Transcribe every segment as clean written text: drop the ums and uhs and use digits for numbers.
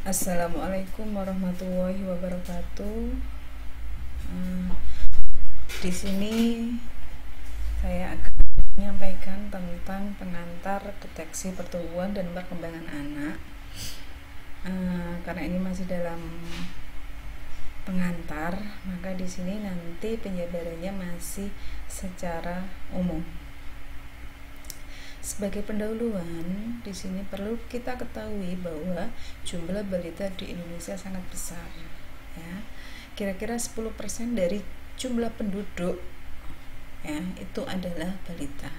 Assalamualaikum warahmatullahi wabarakatuh. Hmm, di sini saya akan menyampaikan tentang pengantar deteksi pertumbuhan dan perkembangan anak. Karena ini masih dalam pengantar, maka di sini nanti penjabarannya masih secara umum. Sebagai pendahuluan, di sini perlu kita ketahui bahwa jumlah balita di Indonesia sangat besar, ya. Kira-kira 10% dari jumlah penduduk, ya, itu adalah balita.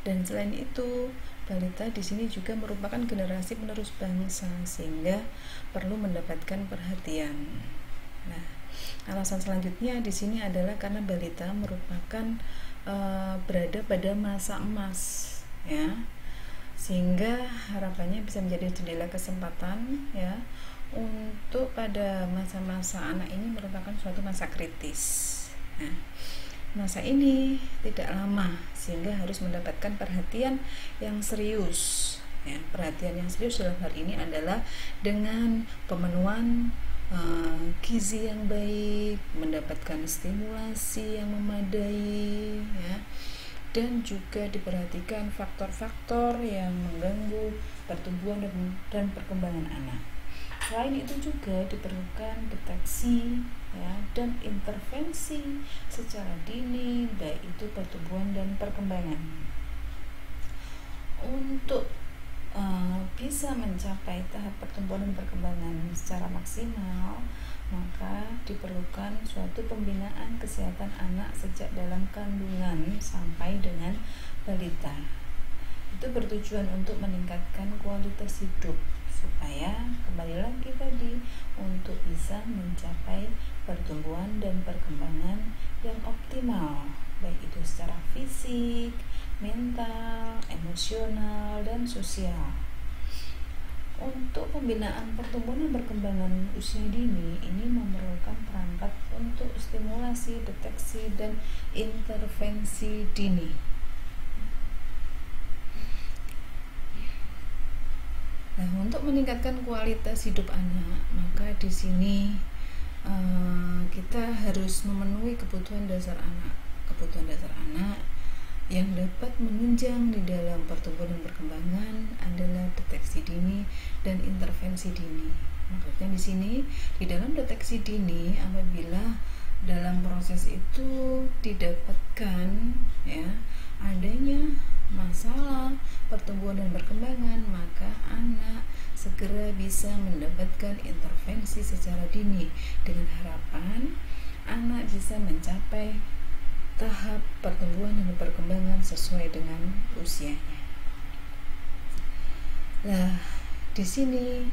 Dan selain itu, balita di sini juga merupakan generasi penerus bangsa, sehingga perlu mendapatkan perhatian. Nah, alasan selanjutnya di sini adalah karena balita merupakan berada pada masa emas, ya, sehingga harapannya bisa menjadi jendela kesempatan, ya, untuk pada masa-masa anak ini merupakan suatu masa kritis. Nah, masa ini tidak lama sehingga harus mendapatkan perhatian yang serius, ya. Perhatian yang serius dalam hal ini adalah dengan pemenuhan gizi yang baik, mendapatkan stimulasi yang memadai, ya, dan juga diperhatikan faktor-faktor yang mengganggu pertumbuhan dan perkembangan anak. Selain itu juga diperlukan deteksi, ya, dan intervensi secara dini, baik itu pertumbuhan dan perkembangan. Untuk bisa mencapai tahap pertumbuhan dan perkembangan secara maksimal, maka diperlukan suatu pembinaan kesehatan anak sejak dalam kandungan sampai dengan balita. Itu bertujuan untuk meningkatkan kualitas hidup supaya kembali lagi tadi untuk bisa mencapai pertumbuhan dan perkembangan yang optimal, baik itu secara fisik, mental, emosional, dan sosial. Untuk pembinaan pertumbuhan dan perkembangan usia dini ini memerlukan perangkat untuk stimulasi, deteksi, dan intervensi dini. Nah, untuk meningkatkan kualitas hidup anak, maka di sini kita harus memenuhi kebutuhan dasar anak. Kebutuhan dasar anak yang dapat menunjang di dalam pertumbuhan dan perkembangan adalah deteksi dini dan intervensi dini. Maksudnya di sini di dalam deteksi dini, apabila dalam proses itu didapatkan, ya, adanya masalah pertumbuhan dan perkembangan, maka anak segera bisa mendapatkan intervensi secara dini dengan harapan anak bisa mencapai tahap pertumbuhan dan perkembangan sesuai dengan usianya. Nah, di sini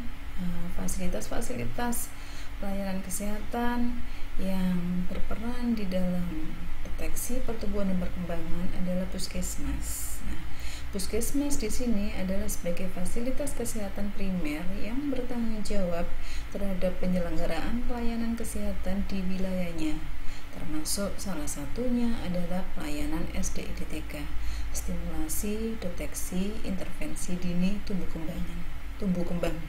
fasilitas-fasilitas pelayanan kesehatan yang berperan di dalam deteksi pertumbuhan dan perkembangan adalah puskesmas. Nah, puskesmas di sini adalah sebagai fasilitas kesehatan primer yang bertanggung jawab terhadap penyelenggaraan pelayanan kesehatan di wilayahnya, termasuk salah satunya adalah pelayanan SDIDTK, stimulasi, deteksi, intervensi dini tumbuh kembang.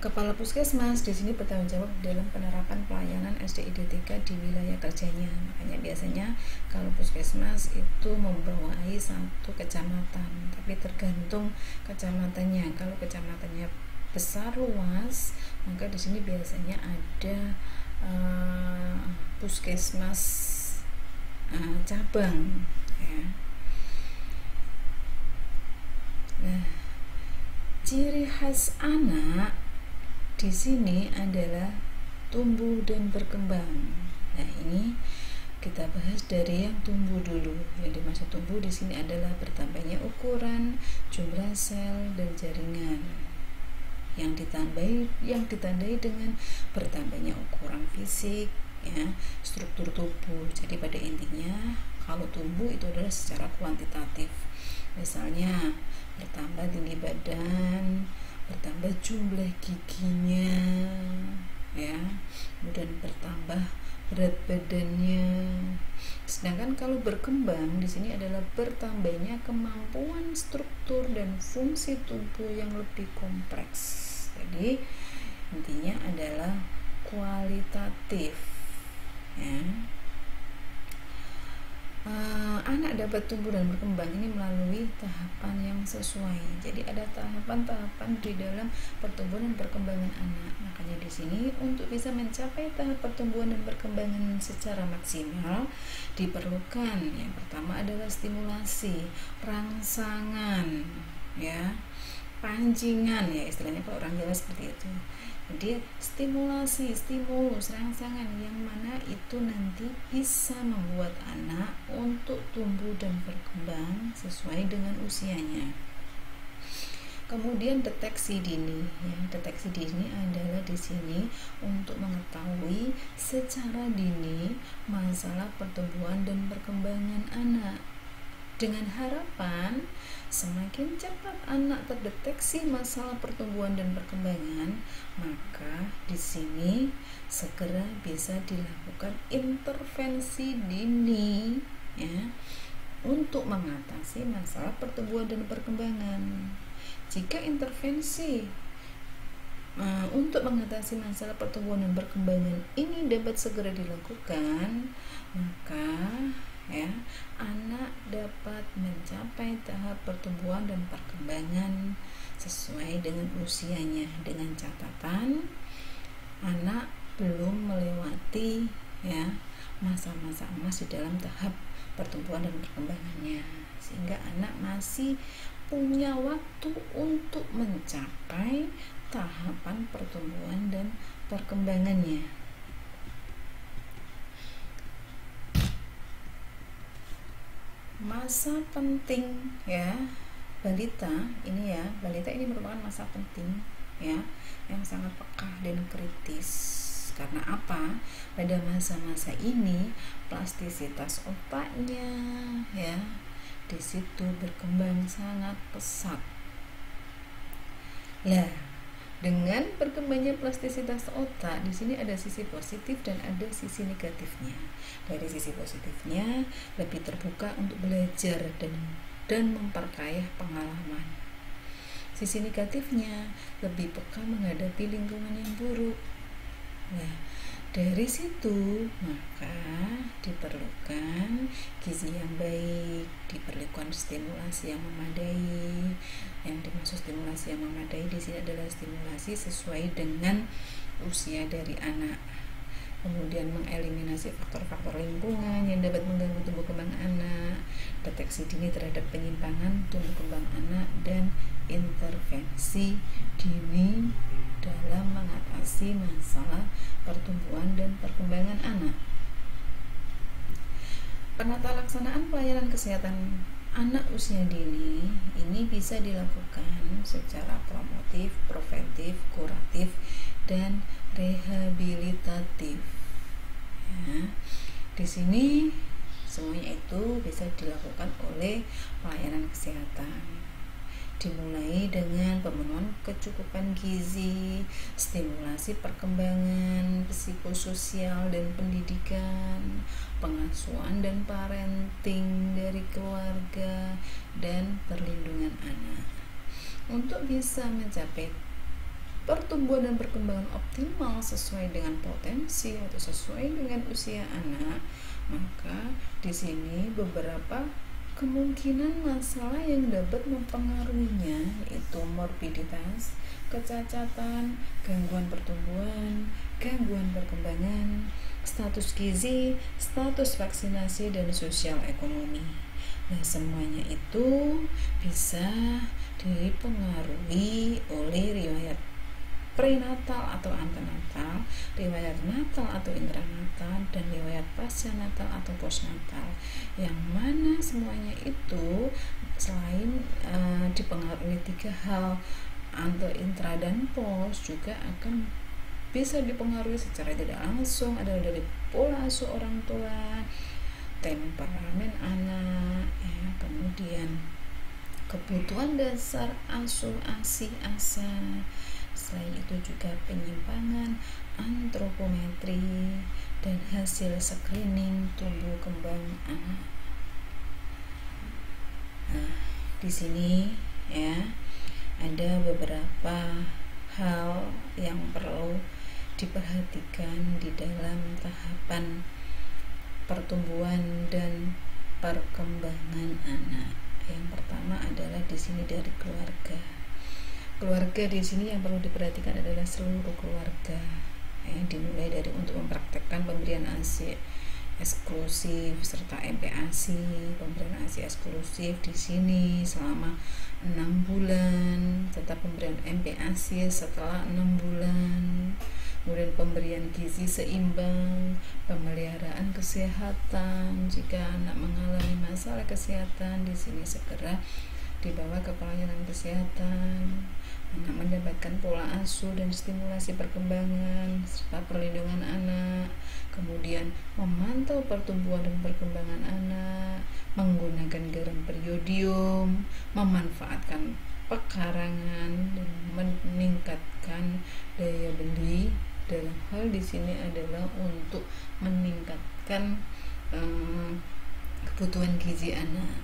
Kepala puskesmas di sini bertanggung jawab dalam penerapan pelayanan SDIDTK di wilayah kerjanya. Makanya biasanya kalau puskesmas itu membawahi satu kecamatan, tapi tergantung kecamatannya. Kalau kecamatannya besar luas, maka di sini biasanya ada puskesmas cabang, ya. Nah, ciri khas anak di sini adalah tumbuh dan berkembang. Nah, ini kita bahas dari yang tumbuh dulu. Yang dimaksud tumbuh di sini adalah bertambahnya ukuran, jumlah sel, dan jaringan. Yang ditandai dengan bertambahnya ukuran fisik, ya, struktur tubuh. Jadi pada intinya kalau tumbuh itu adalah secara kuantitatif. Misalnya bertambah tinggi badan, bertambah jumlah giginya, ya, kemudian bertambah berat badannya. Sedangkan kalau berkembang di sini adalah bertambahnya kemampuan struktur dan fungsi tubuh yang lebih kompleks. Jadi intinya adalah kualitatif, ya. Anak dapat tumbuh dan berkembang ini melalui tahapan yang sesuai. Jadi ada tahapan-tahapan di dalam pertumbuhan dan perkembangan anak. Makanya di sini untuk bisa mencapai tahap pertumbuhan dan perkembangan secara maksimal diperlukan yang pertama adalah stimulasi, rangsangan, ya, pancingan, ya istilahnya kalau orang Jawa seperti itu. Jadi stimulasi, stimulus, rangsangan yang mana itu nanti bisa membuat anak untuk tumbuh dan berkembang sesuai dengan usianya. Kemudian deteksi dini, ya, deteksi dini adalah di sini untuk mengetahui secara dini masalah pertumbuhan dan perkembangan anak. Dengan harapan semakin cepat anak terdeteksi masalah pertumbuhan dan perkembangan, maka di sini segera bisa dilakukan intervensi dini, ya, untuk mengatasi masalah pertumbuhan dan perkembangan. Jika intervensi untuk mengatasi masalah pertumbuhan dan perkembangan ini dapat segera dilakukan, maka ya anak dapat mencapai tahap pertumbuhan dan perkembangan sesuai dengan usianya, dengan catatan anak belum melewati ya masa-masa emas di dalam tahap pertumbuhan dan perkembangannya, sehingga anak masih punya waktu untuk mencapai tahapan pertumbuhan dan perkembangannya. Masa penting ya balita ini, ya balita ini merupakan masa penting ya yang sangat peka dan kritis. Karena apa? Pada masa-masa ini plastisitas otaknya ya di situ berkembang sangat pesat. Lah, dengan berkembangnya plastisitas otak, di sini ada sisi positif dan ada sisi negatifnya. Dari sisi positifnya, lebih terbuka untuk belajar dan memperkaya pengalaman. Sisi negatifnya, lebih peka menghadapi lingkungan yang buruk. Nah, dari situ maka diperlukan gizi yang baik, diperlukan stimulasi yang memadai. Yang dimaksud stimulasi yang memadai di sini adalah stimulasi sesuai dengan usia dari anak. Kemudian mengeliminasi faktor-faktor lingkungan yang dapat mengganggu tumbuh kembang anak, deteksi dini terhadap penyimpangan tumbuh kembang anak, dan intervensi dini dalam mengatasi masalah pertumbuhan dan perkembangan anak. Penata laksanaan pelayanan kesehatan anak usia dini ini bisa dilakukan secara promotif, preventif, kuratif, dan rehabilitatif. Ya, di sini semuanya itu bisa dilakukan oleh pelayanan kesehatan. Dimulai dengan pemenuhan kecukupan gizi, stimulasi perkembangan psikososial dan pendidikan, pengasuhan dan parenting dari keluarga, dan perlindungan anak. Untuk bisa mencapai pertumbuhan dan perkembangan optimal sesuai dengan potensi atau sesuai dengan usia anak, maka di sini beberapa kemungkinan masalah yang dapat mempengaruhinya yaitu morbiditas, kecacatan, gangguan pertumbuhan, gangguan perkembangan, status gizi, status vaksinasi, dan sosial ekonomi. Nah, semuanya itu bisa dipengaruhi oleh riwayat prenatal atau antenatal, riwayat natal atau intranatal, dan riwayat pasca natal atau postnatal, yang mana semuanya itu selain dipengaruhi 3 hal anto, intra, dan post, juga akan bisa dipengaruhi secara tidak langsung adalah dari pola asuh orang tua, temperamen anak, ya, kemudian kebutuhan dasar asuh ASI ASA. Selain itu juga penyimpangan antropometri dan hasil screening tumbuh kembang anak. Nah, di sini ya ada beberapa hal yang perlu diperhatikan di dalam tahapan pertumbuhan dan perkembangan anak. Yang pertama adalah di sini dari keluarga. Keluarga di sini yang perlu diperhatikan adalah seluruh keluarga. Dimulai dari untuk mempraktekkan pemberian ASI eksklusif serta MPASI, pemberian ASI eksklusif di sini selama 6 bulan, tetap pemberian MPASI setelah 6 bulan. Kemudian pemberian gizi seimbang, pemeliharaan kesehatan. Jika anak mengalami masalah kesehatan, di sini segera dibawa ke pelayanan kesehatan. Anak mendapatkan pola asuh dan stimulasi perkembangan serta perlindungan anak. Kemudian memantau pertumbuhan dan perkembangan anak, menggunakan garam periodium, memanfaatkan pekarangan dan meningkatkan daya beli. Dalam hal di sini adalah untuk meningkatkan kebutuhan gizi anak.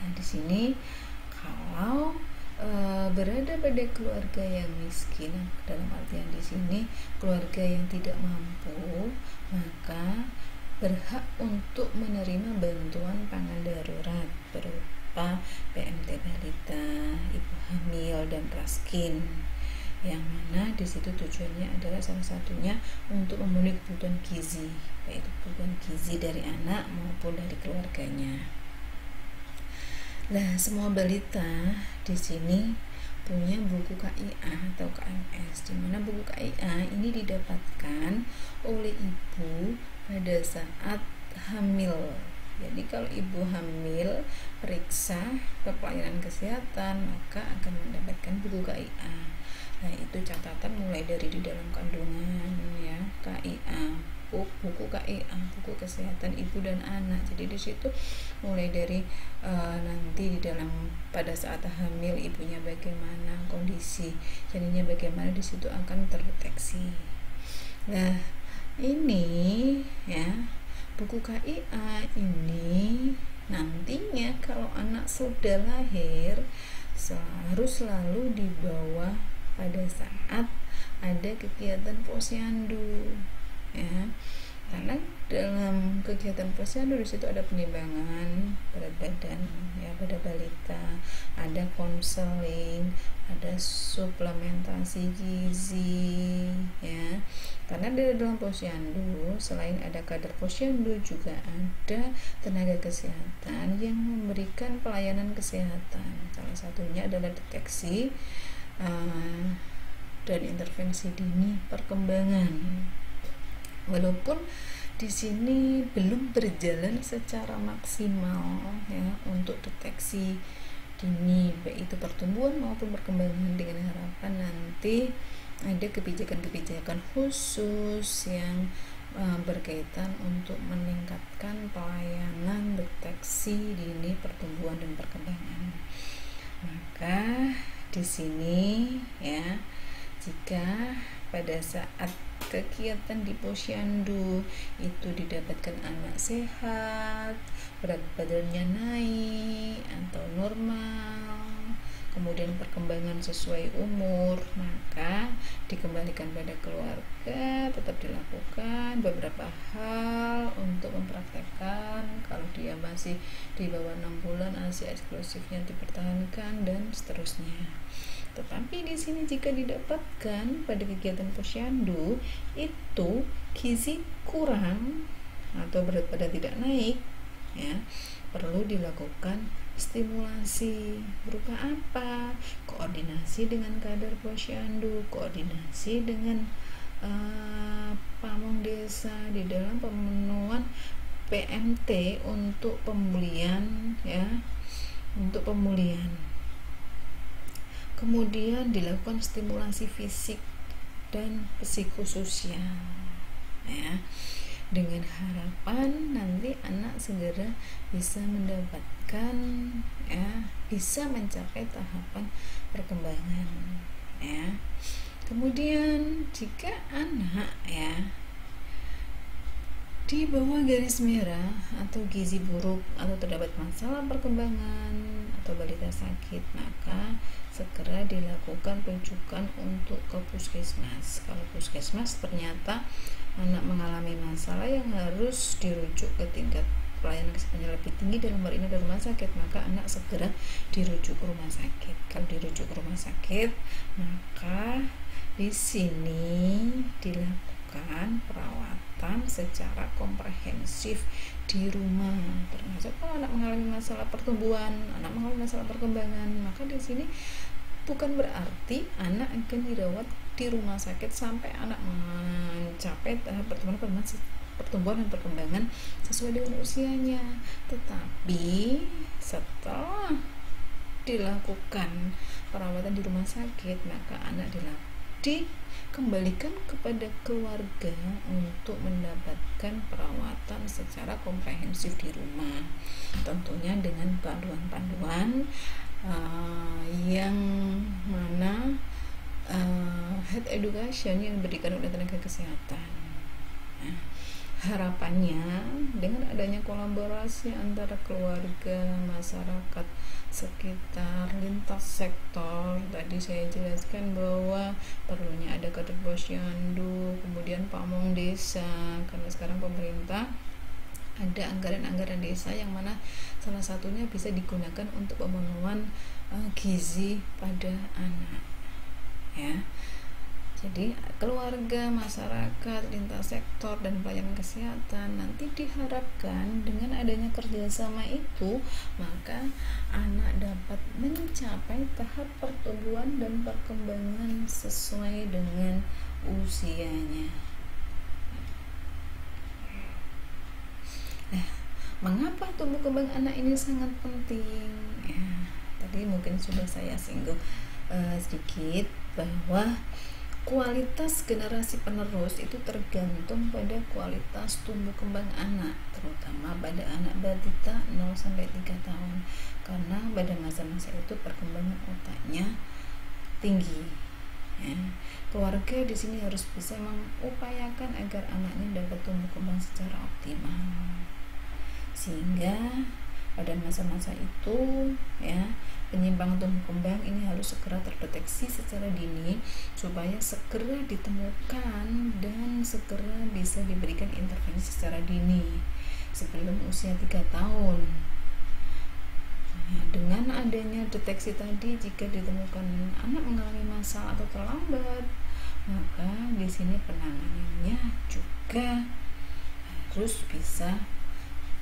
Nah, di sini kalau berada pada keluarga yang miskin, dalam artian di sini keluarga yang tidak mampu, maka berhak untuk menerima bantuan pangan darurat berupa PMT balita, ibu hamil dan raskin, yang mana di situ tujuannya adalah salah satunya untuk memenuhi kebutuhan gizi, yaitu kebutuhan gizi dari anak maupun dari keluarganya. Nah, semua balita di sini punya buku KIA atau KMS, di mana buku KIA ini didapatkan oleh ibu pada saat hamil. Jadi kalau ibu hamil periksa ke pelayanan kesehatan, maka akan mendapatkan buku KIA. Nah, itu catatan mulai dari di dalam kandungan ya, KIA, buku KIA, buku kesehatan ibu dan anak. Jadi di situ mulai dari nanti di dalam pada saat hamil ibunya bagaimana kondisi janinnya, bagaimana di situ akan terdeteksi. Nah, ini ya buku KIA ini nantinya kalau anak sudah lahir harus selalu dibawa pada saat ada kegiatan posyandu ya, karena dalam kegiatan posyandu di situ ada penimbangan berat badan ya pada balita, ada konseling, ada suplementasi gizi ya, karena di dalam posyandu selain ada kader posyandu juga ada tenaga kesehatan yang memberikan pelayanan kesehatan. Salah satunya adalah deteksi dan intervensi dini perkembangan. Walaupun di sini belum berjalan secara maksimal ya untuk deteksi dini baik itu pertumbuhan maupun perkembangan, dengan harapan nanti ada kebijakan-kebijakan khusus yang berkaitan untuk meningkatkan pelayanan deteksi dini pertumbuhan dan perkembangan. Maka di sini ya, jika pada saat kegiatan di posyandu itu didapatkan anak sehat, berat badannya naik atau normal, kemudian perkembangan sesuai umur, maka dikembalikan pada keluarga, tetap dilakukan beberapa hal untuk mempraktekkan. Kalau dia masih di bawah 6 bulan, ASI eksklusifnya dipertahankan dan seterusnya. Tetapi di sini jika didapatkan pada kegiatan posyandu itu gizi kurang atau berat badan tidak naik ya, perlu dilakukan stimulasi berupa apa? Koordinasi dengan kader posyandu, koordinasi dengan pamong desa di dalam pemenuhan PMT untuk pemulihan ya, untuk pemulihan. Kemudian dilakukan stimulasi fisik dan psikososial ya, dengan harapan nanti anak segera bisa mendapatkan ya, bisa mencapai tahapan perkembangan ya. Kemudian jika anak ya di bawah garis merah atau gizi buruk atau terdapat masalah perkembangan atau balita sakit, maka segera dilakukan rujukan untuk ke puskesmas. Kalau puskesmas ternyata anak mengalami masalah yang harus dirujuk ke tingkat pelayanan kesehatan lebih tinggi, dalam hal ini ke rumah sakit, maka anak segera dirujuk ke rumah sakit. Kalau dirujuk ke rumah sakit, maka di sini dilakukan perawatan secara komprehensif di rumah, termasuk kalau anak mengalami masalah pertumbuhan, anak mengalami masalah perkembangan, maka di sini bukan berarti anak akan dirawat di rumah sakit sampai anak mencapai tahap pertumbuhan dan perkembangan sesuai dengan usianya. Tetapi setelah dilakukan perawatan di rumah sakit, maka anak dikembalikan kepada keluarga untuk mendapatkan perawatan secara komprehensif di rumah, tentunya dengan panduan-panduan yang mana health education yang diberikan oleh tenaga kesehatan. Harapannya dengan adanya kolaborasi antara keluarga, masyarakat sekitar, lintas sektor, tadi saya jelaskan bahwa perlunya ada kader posyandu, kemudian pamong desa, karena sekarang pemerintah ada anggaran-anggaran desa yang mana salah satunya bisa digunakan untuk pemenuhan gizi pada anak, ya. Jadi keluarga, masyarakat, lintas sektor, dan pelayanan kesehatan nanti diharapkan dengan adanya kerjasama itu, maka anak dapat mencapai tahap pertumbuhan dan perkembangan sesuai dengan usianya. Nah, mengapa tumbuh kembang anak ini sangat penting? Ya, tadi mungkin sudah saya singgung sedikit bahwa kualitas generasi penerus itu tergantung pada kualitas tumbuh kembang anak, terutama pada anak balita 0-3 tahun, karena pada masa-masa itu perkembangan otaknya tinggi, ya. Keluarga di sini harus bisa mengupayakan agar anaknya dapat tumbuh kembang secara optimal, sehingga pada masa-masa itu, ya, penyimpangan tumbuh kembang ini harus segera terdeteksi secara dini supaya segera ditemukan dan segera bisa diberikan intervensi secara dini sebelum usia 3 tahun. Nah, dengan adanya deteksi tadi, jika ditemukan anak mengalami masalah atau terlambat, maka di sini penanganannya juga harus bisa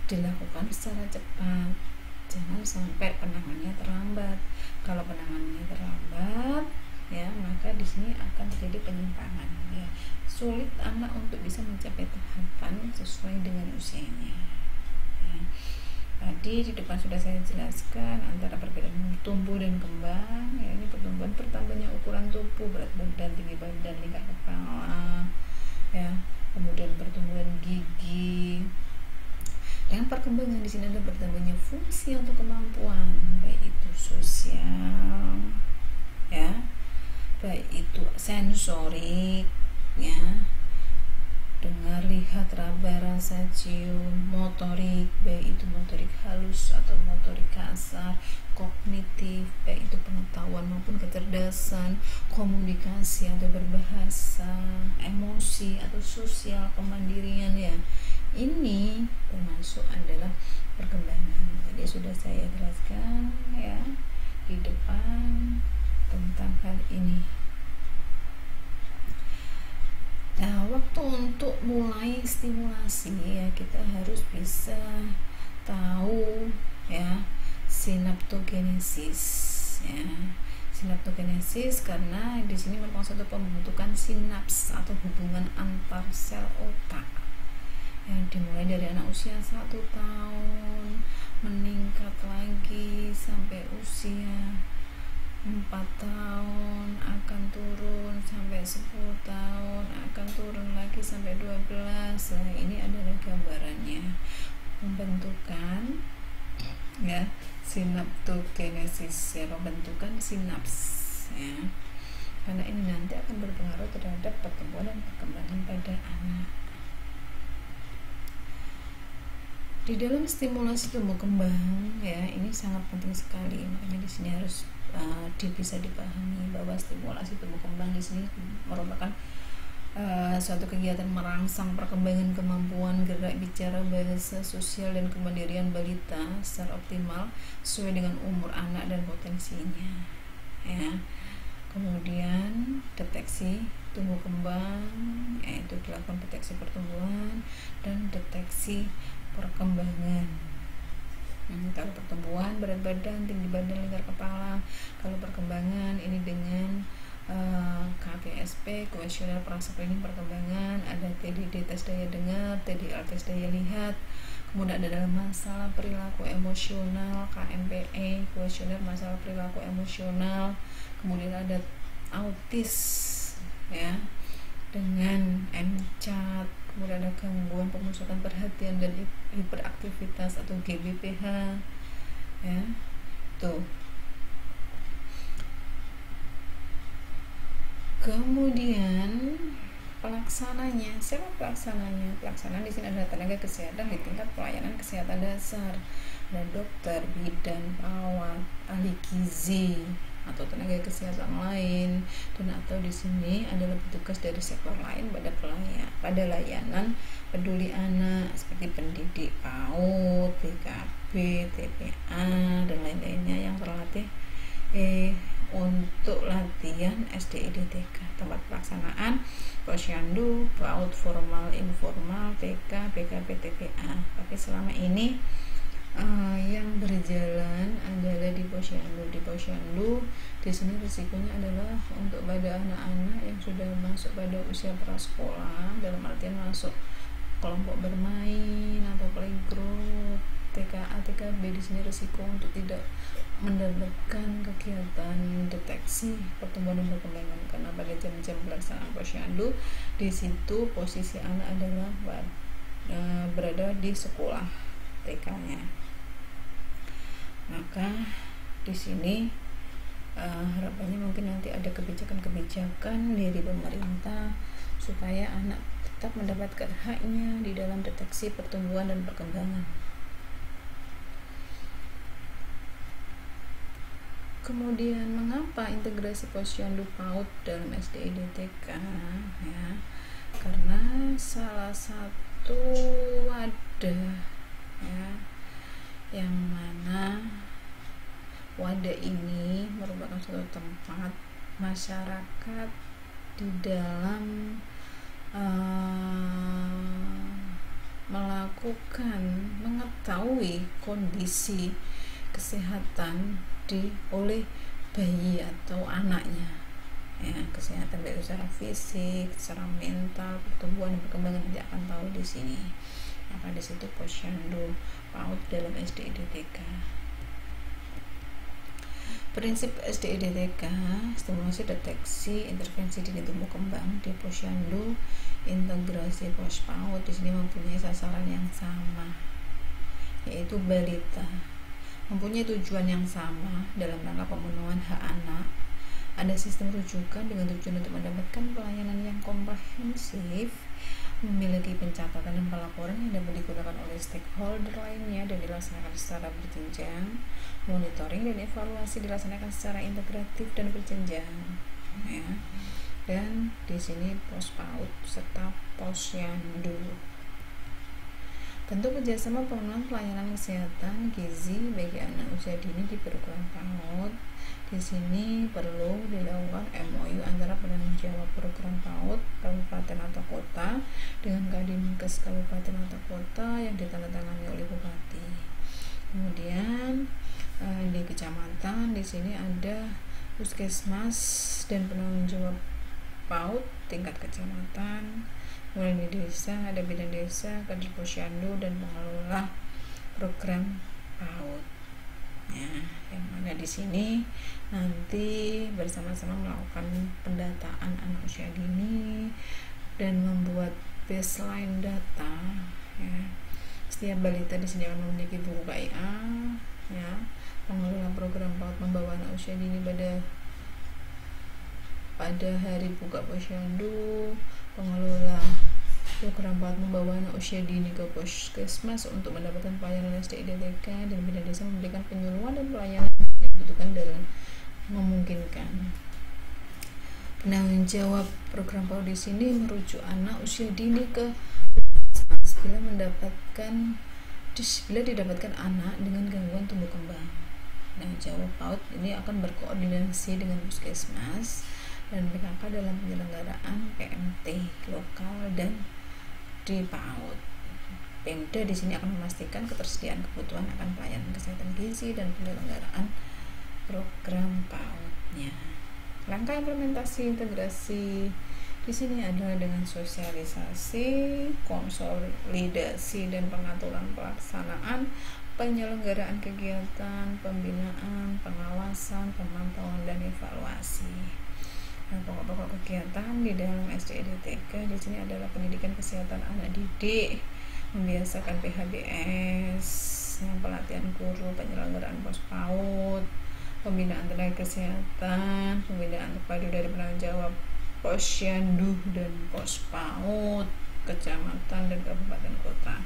dilakukan secara cepat. Jangan sampai penanganannya terlambat. Kalau penanganannya terlambat, ya, maka di sini akan terjadi penyimpangan, ya. Sulit anak untuk bisa mencapai tahapan sesuai dengan usianya, ya. Tadi di depan sudah saya jelaskan antara perbedaan tumbuh dan kembang, ya, ini pertumbuhan bertambahnya ukuran tubuh, berat badan, tinggi badan, tingkat kepala, ya, kemudian pertumbuhan gigi. Yang perkembangan di sini adalah bertambahnya fungsi atau kemampuan, baik itu sosial, ya, baik itu sensorik, ya, dengar, lihat, raba, rasa, cium, motorik, baik itu motorik halus atau motorik kasar, kognitif, baik itu pengetahuan maupun kecerdasan, komunikasi atau berbahasa, emosi atau sosial, kemandirian, ya. Ini termasuk adalah perkembangan. Tadi sudah saya jelaskan, ya, di depan tentang hal ini. Nah, waktu untuk mulai stimulasi, ya, kita harus bisa tahu, ya, sinaptogenesis, ya. Sinaptogenesis karena di sini merupakan suatu pembentukan sinaps atau hubungan antar sel otak yang dimulai dari anak usia 1 tahun meningkat lagi sampai usia 4 tahun, akan turun sampai 10 tahun, akan turun lagi sampai 12. Nah, ini adalah gambarannya pembentukan, ya, sinaptogenesis, ya, pembentukan sinaps, ya, karena ini nanti akan berpengaruh terhadap pertumbuhan dan perkembangan pada anak. Di dalam stimulasi tumbuh kembang ya, ini sangat penting sekali, makanya di sini harus bisa dipahami bahwa stimulasi tumbuh kembang di sini merupakan suatu kegiatan merangsang perkembangan kemampuan gerak bicara, bahasa, sosial, dan kemandirian balita secara optimal sesuai dengan umur anak dan potensinya ya. Kemudian deteksi tumbuh kembang, yaitu dilakukan deteksi pertumbuhan dan deteksi perkembangan. Kalau pertumbuhan berat badan, tinggi badan, lingkar kepala. Kalau perkembangan ini dengan KPSP, kuesioner praskreening perkembangan, ada TDD tes daya dengar, TDL tes daya lihat, kemudian ada dalam masalah perilaku emosional, KMPE, kuesioner masalah perilaku emosional, kemudian ada autis ya dengan MCAT, kemudian ada gangguan pemusatan perhatian dan hiperaktivitas atau GBPH ya. Tuh. Kemudian pelaksananya, siapa pelaksananya? Pelaksanaan di sini adalah tenaga kesehatan di tingkat pelayanan kesehatan dasar, ada dokter, bidan, perawat, ahli gizi atau tenaga kesehatan lain, dan atau di sini adalah petugas dari sektor lain pada layanan peduli anak seperti pendidik PAUD, BKB, TPA dan lain-lainnya yang terlatih untuk latihan SDID-TK. Tempat pelaksanaan Posyandu, PAUD formal, informal, TK, BKB, TPA. Tapi selama ini yang berjalan adalah di Posyandu. Di Posyandu di sini risikonya adalah untuk pada anak-anak yang sudah masuk pada usia prasekolah, dalam artian masuk kelompok bermain atau playgroup, TKA, TKB. Di sini risiko untuk tidak mendapatkan kegiatan deteksi pertumbuhan dan perkembangan, karena pada jam-jam pelaksanaan Posyandu di situ posisi anak adalah berada di sekolah TK-nya. Maka di sini harapannya mungkin nanti ada kebijakan-kebijakan dari pemerintah supaya anak tetap mendapatkan haknya di dalam deteksi pertumbuhan dan perkembangan. Kemudian mengapa integrasi Posyandu PAUD dalam SDID-TK ya? Karena salah satu wadah ya, yang mana wadah ini merupakan suatu tempat masyarakat di dalam mengetahui kondisi kesehatan oleh bayi atau anaknya ya, kesehatan baik secara fisik, secara mental, pertumbuhan dan perkembangan nanti akan tahu di sini. Maka di situ Posyandu PAUD dalam SDID-TK. Prinsip SDID-TK, stimulasi, deteksi, intervensi dini tumbuh kembang. Di Posyandu integrasi POSPAUD di sini mempunyai sasaran yang sama, yaitu balita, mempunyai tujuan yang sama dalam rangka pemenuhan hak anak. Ada sistem rujukan dengan tujuan untuk mendapatkan pelayanan yang komprehensif, memiliki pencatatan dan pelaporan yang dapat digunakan oleh stakeholder lainnya dan dilaksanakan secara berjenjang. Monitoring dan evaluasi dilaksanakan secara integratif dan berjenjang ya. Dan di sini POSPAUD serta Posyandu. Tentu kerjasama pemenuhan pelayanan kesehatan gizi bagi anak usia dini di program PAUD. Di sini perlu dilakukan MOU antara penanggung jawab program PAUD kabupaten atau kota dengan Kadinkes kabupaten atau kota yang ditandatangani oleh bupati. Kemudian di kecamatan di sini ada puskesmas dan penanggung jawab PAUD tingkat kecamatan. Mulai di desa ada bidan desa, kader Posyandu dan pengelola program PAUD ya, yang mana di sini nanti bersama-sama melakukan pendataan anak usia dini dan membuat baseline data ya. Setiap balita di sini akan memiliki buku KIA ya. Pengelola program PAUD membawa anak usia dini pada hari buka Posyandu. Pengelola Program PAUD membawa anak usia dini ke puskesmas untuk mendapatkan pelayanan SDIDTK, dan Bina Desa memberikan penyuluhan dan pelayanan yang dibutuhkan dalam memungkinkan. Penanggung jawab program PAUD di sini merujuk anak usia dini ke puskesmas bila didapatkan anak dengan gangguan tumbuh kembang. Penanggung jawab PAUD ini akan berkoordinasi dengan puskesmas dan PKK dalam penyelenggaraan PMT lokal dan di PAUD. Pemda di sini akan memastikan ketersediaan kebutuhan akan pelayanan kesehatan gizi dan penyelenggaraan program PAUD-nya. Langkah implementasi integrasi di sini adalah dengan sosialisasi, konsolidasi dan pengaturan pelaksanaan, penyelenggaraan kegiatan, pembinaan, pengawasan, pemantauan dan evaluasi. Nah, pokok-pokok kegiatan di dalam SDIDTK di sini adalah pendidikan kesehatan anak didik, membiasakan PHBS, yang pelatihan guru, penyelenggaraan pos PAUD, pembinaan tenaga kesehatan, pembinaan terpadu dari penanggung jawab posyandu dan pos PAUD, kecamatan dan kabupaten kota.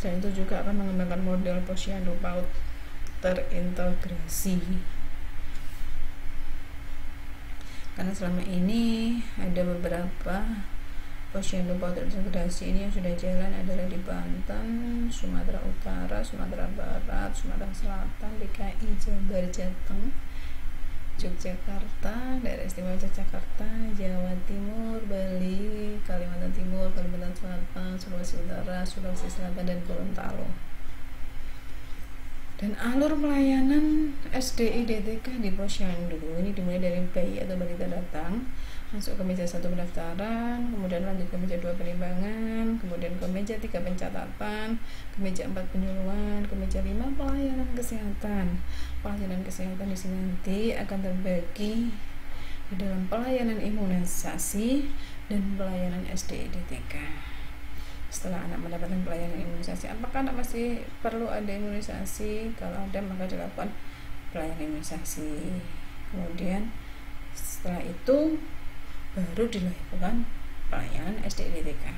Selain itu juga akan mengembangkan model posyandu PAUD terintegrasi. Karena selama ini ada beberapa posyandu PAUD terintegrasi ini yang sudah jalan adalah di Banten, Sumatera Utara, Sumatera Barat, Sumatera Selatan, DKI, Jabar, Jateng, Yogyakarta, Daerah Istimewa Yogyakarta, Jawa Timur, Bali, Kalimantan Timur, Kalimantan Selatan, Sulawesi Utara, Sulawesi Selatan, dan Gorontalo. Dan alur pelayanan SDIDTK di posyandu ini dimulai dari bayi atau balita datang, masuk ke meja 1 pendaftaran, kemudian lanjut ke meja 2 penimbangan, kemudian ke meja 3 pencatatan, ke meja 4 penyuluhan, ke meja 5 pelayanan kesehatan. Pelayanan kesehatan di sini nanti akan terbagi di dalam pelayanan imunisasi dan pelayanan SDIDTK. Setelah anak mendapatkan pelayanan imunisasi, apakah anak masih perlu ada imunisasi? Kalau ada, maka dilakukan pelayanan imunisasi. Kemudian setelah itu baru dilakukan pelayanan SDIDTK.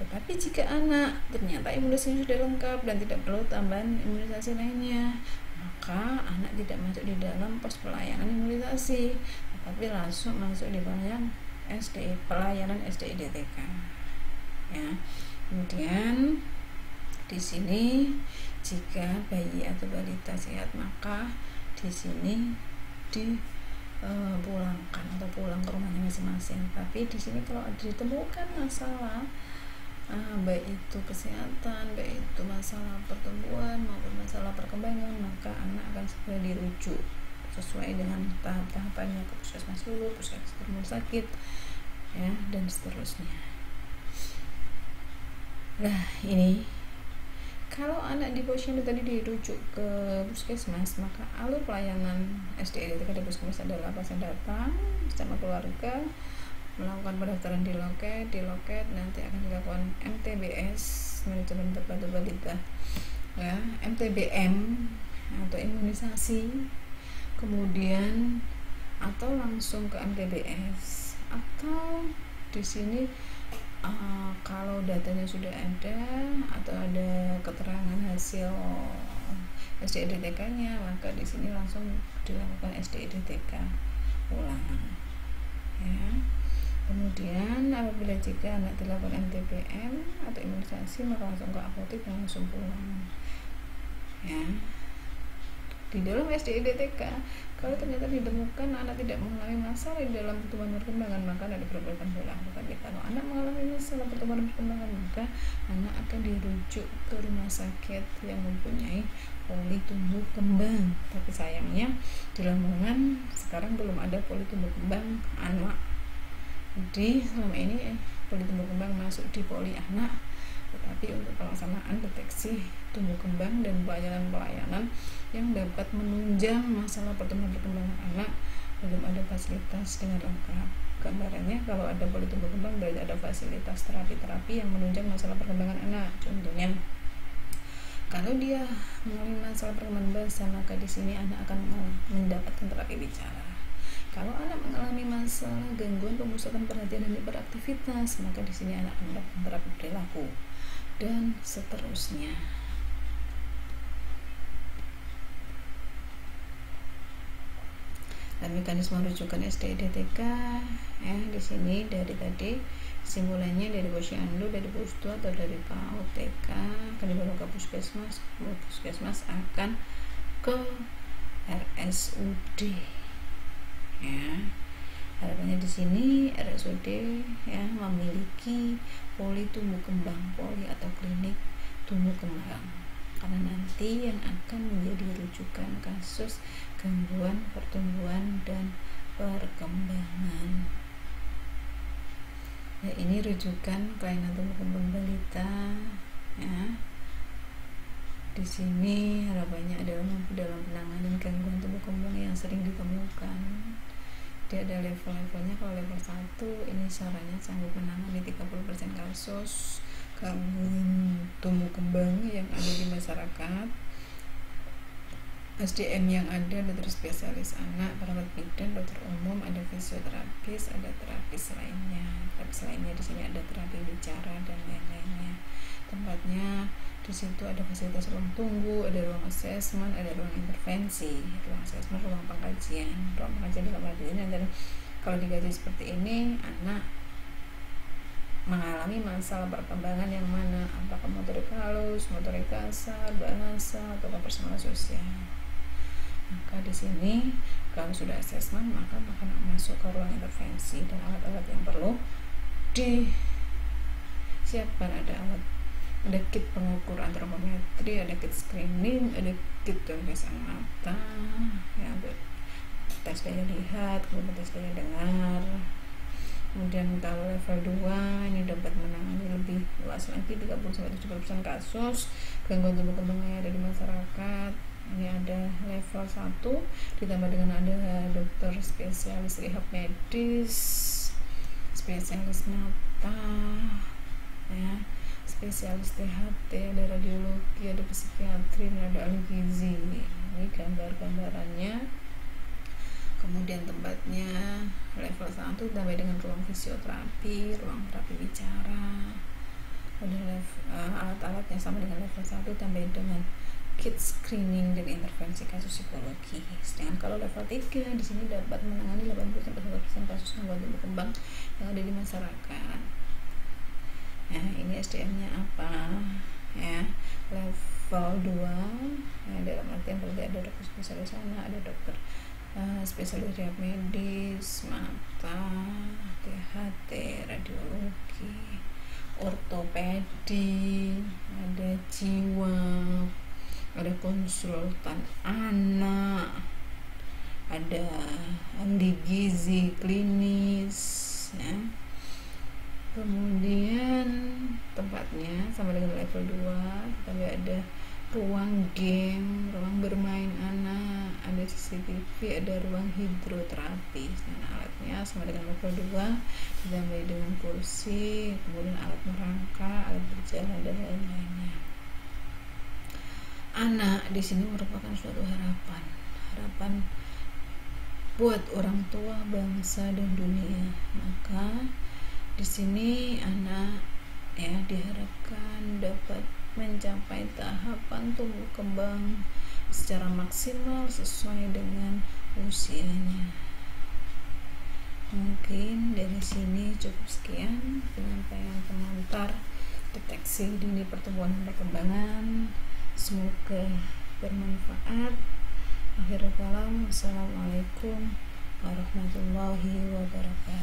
Tetapi jika anak ternyata imunisasi sudah lengkap dan tidak perlu tambahan imunisasi lainnya, maka anak tidak masuk di dalam pos pelayanan imunisasi, tetapi langsung masuk di pelayanan SDIDTK. Ya. Kemudian di sini jika bayi atau balita sehat, maka di sini dipulangkan atau pulang ke rumahnya masing-masing. Tapi di sini kalau ditemukan masalah baik itu kesehatan, baik itu masalah pertumbuhan maupun masalah perkembangan, maka anak akan segera dirujuk sesuai dengan tahap-tahapannya ke puskesmas dulu, puskesmas rumah sakit, ya, dan seterusnya. Nah, ini kalau anak di posyandu tadi dirujuk ke puskesmas, maka alur pelayanan SDIDTK di puskesmas adalah pasien datang bersama keluarga, melakukan pendaftaran di loket nanti akan dilakukan MTBS, manajemen terpadu balita, ya, MTBM atau imunisasi, kemudian atau langsung ke MTBS, atau di sini kalau datanya sudah ada atau ada keterangan hasil SDIDTK-nya, maka di sini langsung dilakukan SDIDTK ulang, ya. Kemudian apabila jika anak dilakukan MTBM atau imunisasi, maka langsung ke apotek dan langsung pulang, ya. Di dalam SDIDTK, kalau ternyata ditemukan anak tidak mengalami masalah di dalam pertumbuhan perkembangan, maka anak diperbolehkan pulang. Tetapi kalau anak mengalami masalah pertumbuhan perkembangan, maka anak akan dirujuk ke rumah sakit yang mempunyai poli tumbuh kembang. Tapi sayangnya di Lamongan sekarang belum ada poli tumbuh kembang anak. Jadi selama ini poli tumbuh kembang masuk di poli anak, tetapi untuk pelaksanaan deteksi tumbuh kembang dan pelayanan yang dapat menunjang masalah pertumbuhan perkembangan anak belum ada fasilitas dengan lengkap. Gambarannya, kalau ada poli tumbuh kembang berarti ada fasilitas terapi-terapi yang menunjang masalah perkembangan anak. Contohnya, kalau dia mengalami masalah perkembangan bahasa, maka di sini anak akan mendapatkan terapi bicara. Kalau anak mengalami masalah gangguan pemusatan perhatian dan hiperaktivitas, maka di sini anak akan melakukan terapi perilaku dan seterusnya. Dan mekanisme rujukan SDIDTK di sini dari tadi simulasinya dari posyandu, dari pustu atau dari PAUD TK akan dibawa ke puskesmas. Puskesmas akan ke RSUD. Harapannya di sini RSUD memiliki poli tumbuh kembang, poli atau klinik tumbuh kembang, karena nanti yang akan menjadi rujukan kasus gangguan pertumbuhan dan perkembangan. Ya, ini rujukan kelainan tumbuh kembang balita. Di sini harapannya adalah mampu dalam penanganan gangguan tumbuh kembang yang sering ditemukan. Dia ada level-levelnya. Kalau level 1 ini sarannya sanggup menangani 30% kasus gangguan tumbuh kembang yang ada di masyarakat. SDM yang ada dokter spesialis anak, perawat bidan, dokter umum, ada fisioterapis, ada terapis lainnya. Terapis lainnya di sini ada terapi bicara dan lain-lainnya. Tempatnya di situ ada fasilitas ruang tunggu, ada ruang asesmen, ada ruang intervensi. Ruang asesmen, ruang pengkajian. Ruang pengkajian dalam arti ini adalah kalau digaji seperti ini, anak mengalami masalah perkembangan yang mana, apakah motorik halus, motorik kasar, bahasa, atau personal sosial. Maka di sini kalau sudah asesmen, maka akan masuk ke ruang intervensi dan alat-alat yang perlu disiapkan. Ada kit pengukur antropometri, ada kit screening, ada kit pemeriksaan mata, ada tes daya lihat, kemudian tes daya dengar. Kemudian kalau level 2 ini dapat menangani lebih luas lagi, 30-70% kasus gangguan tumbuh kembang yang ada di masyarakat. Ini ada level 1 ditambah dengan ada dokter spesialis rehab medis, spesialis mata, spesialis THT, ada radiologi, ada psikiatri, ada ahli gizi. Ini gambar-gambarannya. Kemudian tempatnya level 1 ditambah dengan ruang fisioterapi, ruang terapi bicara. Ada alat-alatnya sama dengan level 1 ditambah dengan kit screening dan intervensi kasus psikologi. Sedangkan kalau level 3 di sini dapat menangani 80-100% kasus gangguan tumbuh kembang yang ada di masyarakat. Ini SDM-nya apa? Level 2 dalam artian berarti ada dokter spesialis anak, ada dokter spesialis rehab medis, mata, THT, radiologi, ortopedi, ada jiwa, ada konsultan anak, ada ahli gizi klinis. Kemudian tempatnya sama dengan level 2, tapi ada ruang game, ruang bermain anak, ada CCTV, ada ruang hidroterapi. Dan alatnya sama dengan level 2 ditambah dengan kursi, kemudian alat merangkak, alat berjalan dan lain-lainnya. Anak di sini merupakan suatu harapan buat orang tua, bangsa dan dunia. Maka di sini anak diharapkan dapat mencapai tahapan tumbuh kembang secara maksimal sesuai dengan usianya. Mungkin dari sini cukup sekian penyampaian pengantar deteksi dini pertumbuhan dan perkembangan. Semoga bermanfaat. Akhirul kalam, wassalamualaikum warahmatullahi wabarakatuh.